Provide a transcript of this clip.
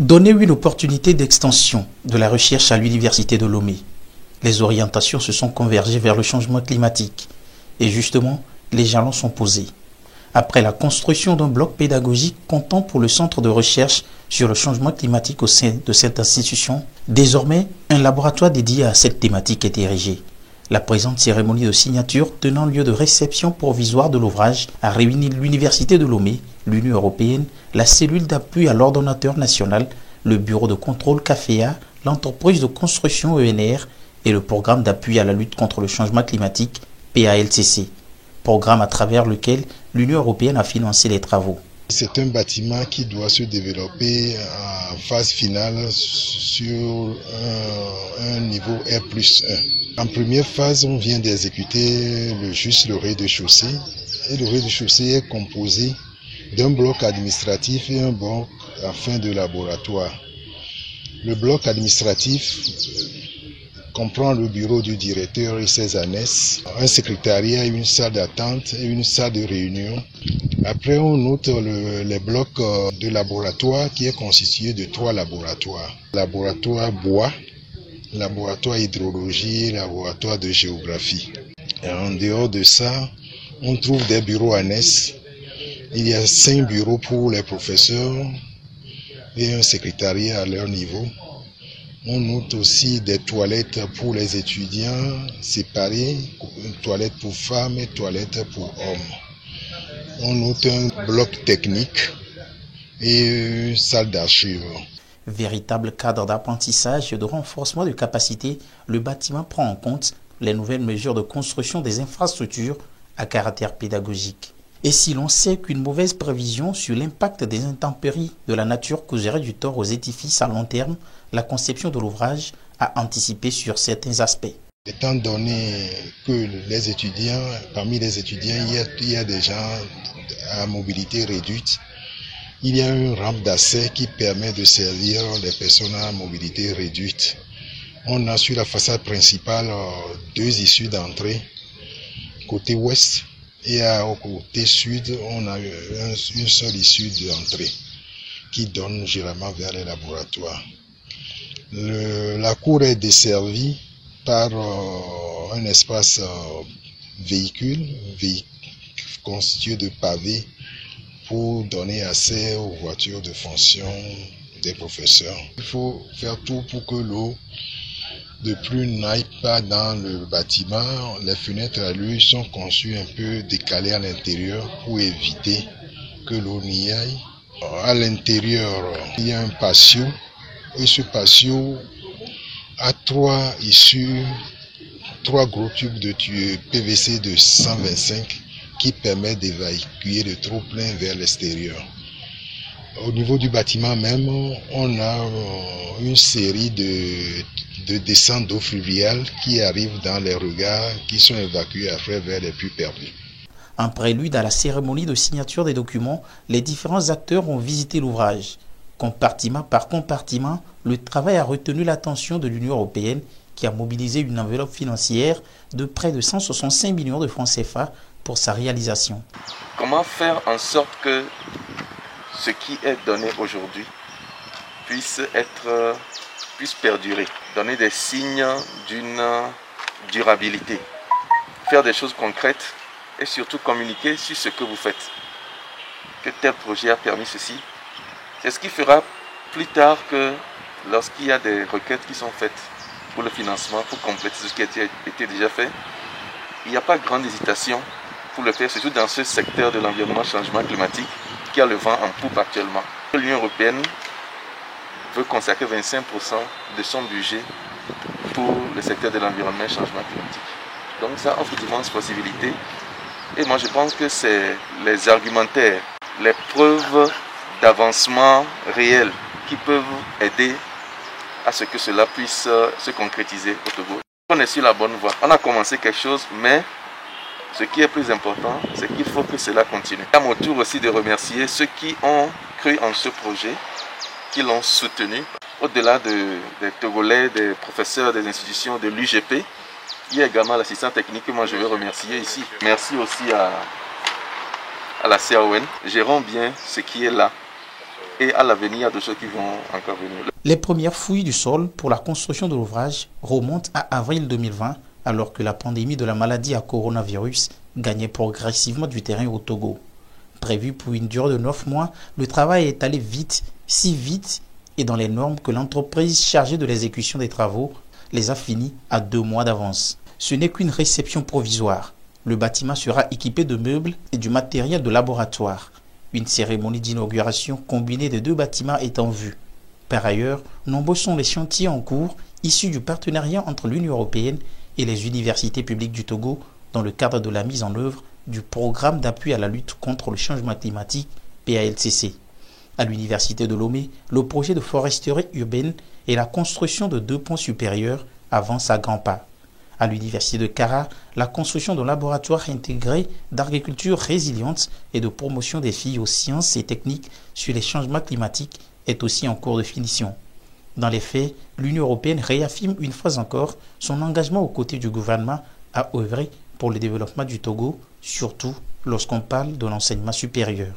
Donner une opportunité d'extension de la recherche à l'Université de Lomé. Les orientations se sont convergées vers le changement climatique. Et justement, les jalons sont posés. Après la construction d'un bloc pédagogique comptant pour le centre de recherche sur le changement climatique au sein de cette institution, désormais, un laboratoire dédié à cette thématique est érigé. La présente cérémonie de signature tenant lieu de réception provisoire de l'ouvrage a réuni l'Université de Lomé, l'Union européenne, la cellule d'appui à l'ordonnateur national, le bureau de contrôle CAFEA, l'entreprise de construction ENR et le programme d'appui à la lutte contre le changement climatique PALCC, programme à travers lequel l'Union européenne a financé les travaux. C'est un bâtiment qui doit se développer en phase finale sur un niveau R+1. En première phase, on vient d'exécuter le rez-de-chaussée. Et le rez-de-chaussée est composé d'un bloc administratif et un bloc en fin de laboratoire. Le bloc administratif comprend le bureau du directeur et ses annexes, un secrétariat, une salle d'attente et une salle de réunion. Après, on note les blocs de laboratoire qui est constitué de 3 laboratoires. Laboratoire bois, laboratoire hydrologie et laboratoire de géographie. Et en dehors de ça, on trouve des bureaux annexes. Il y a 5 bureaux pour les professeurs et un secrétariat à leur niveau. On note aussi des toilettes pour les étudiants séparées, une toilette pour femmes et une toilette pour hommes. On note un bloc technique et une salle d'archives. Véritable cadre d'apprentissage et de renforcement de capacité, le bâtiment prend en compte les nouvelles mesures de construction des infrastructures à caractère pédagogique. Et si l'on sait qu'une mauvaise prévision sur l'impact des intempéries de la nature causerait du tort aux édifices à long terme, la conception de l'ouvrage a anticipé sur certains aspects. Étant donné que parmi les étudiants, il y a des gens à mobilité réduite, il y a une rampe d'accès qui permet de servir les personnes à mobilité réduite. On a sur la façade principale 2 issues d'entrée, côté ouest. Et au côté sud, on a une seule issue d'entrée qui donne généralement vers les laboratoires. La cour est desservie par un espace véhicule constitué de pavés pour donner accès aux voitures de fonction des professeurs. Il faut faire tout pour que l'eau de pluie n'aille pas dans le bâtiment. Les fenêtres à lui sont conçues un peu décalées à l'intérieur pour éviter que l'eau n'y aille. À l'intérieur, il y a un patio et ce patio a 3 issues, 3 gros tubes de PVC de 125 qui permettent d'évacuer le trop-plein vers l'extérieur. Au niveau du bâtiment même, on a une série de descentes d'eau fluviale qui arrivent dans les regards qui sont évacués après vers les puits perdus. En prélude à la cérémonie de signature des documents, les différents acteurs ont visité l'ouvrage. Compartiment par compartiment, le travail a retenu l'attention de l'Union européenne qui a mobilisé une enveloppe financière de près de 165 millions de francs CFA pour sa réalisation. Comment faire en sorte que ce qui est donné aujourd'hui puisse perdurer, donner des signes d'une durabilité, faire des choses concrètes et surtout communiquer sur ce que vous faites. Que tel projet a permis ceci. C'est ce qui fera plus tard que lorsqu'il y a des requêtes qui sont faites pour le financement, pour compléter ce qui a été déjà fait, il n'y a pas grande hésitation pour le faire, surtout dans ce secteur de l'environnement changement climatique qui a le vent en poupe actuellement. L'Union européenne veut consacrer 25% de son budget pour le secteur de l'environnement et changement climatique. Donc ça offre d'immenses possibilités. Et moi je pense que c'est les argumentaires, les preuves d'avancement réel qui peuvent aider à ce que cela puisse se concrétiser au Togo. On est sur la bonne voie. On a commencé quelque chose, mais ce qui est plus important, c'est qu'il faut que cela continue. À mon tour aussi de remercier ceux qui ont cru en ce projet, qui l'ont soutenu. Au-delà des Togolais, des professeurs des institutions de l'UGP, il y a également l'assistant technique que moi je veux remercier ici. Merci aussi à la CAON. Gérons bien ce qui est là et à l'avenir de ceux qui vont encore venir. Les premières fouilles du sol pour la construction de l'ouvrage remontent à avril 2020, alors que la pandémie de la maladie à coronavirus gagnait progressivement du terrain au Togo. Prévu pour une durée de 9 mois, le travail est allé vite, si vite et dans les normes que l'entreprise chargée de l'exécution des travaux les a finis à 2 mois d'avance. Ce n'est qu'une réception provisoire. Le bâtiment sera équipé de meubles et du matériel de laboratoire. Une cérémonie d'inauguration combinée des 2 bâtiments est en vue. Par ailleurs, nombreux sont les chantiers en cours issus du partenariat entre l'Union européenne et les universités publiques du Togo dans le cadre de la mise en œuvre du programme d'appui à la lutte contre le changement climatique PALCC. À l'université de Lomé, le projet de foresterie urbaine et la construction de 2 ponts supérieurs avancent à grands pas. À l'université de Kara, la construction d'un laboratoire intégré d'agriculture résiliente et de promotion des filles aux sciences et techniques sur les changements climatiques est aussi en cours de finition. Dans les faits, l'Union européenne réaffirme une fois encore son engagement aux côtés du gouvernement à œuvrer pour le développement du Togo, surtout lorsqu'on parle de l'enseignement supérieur.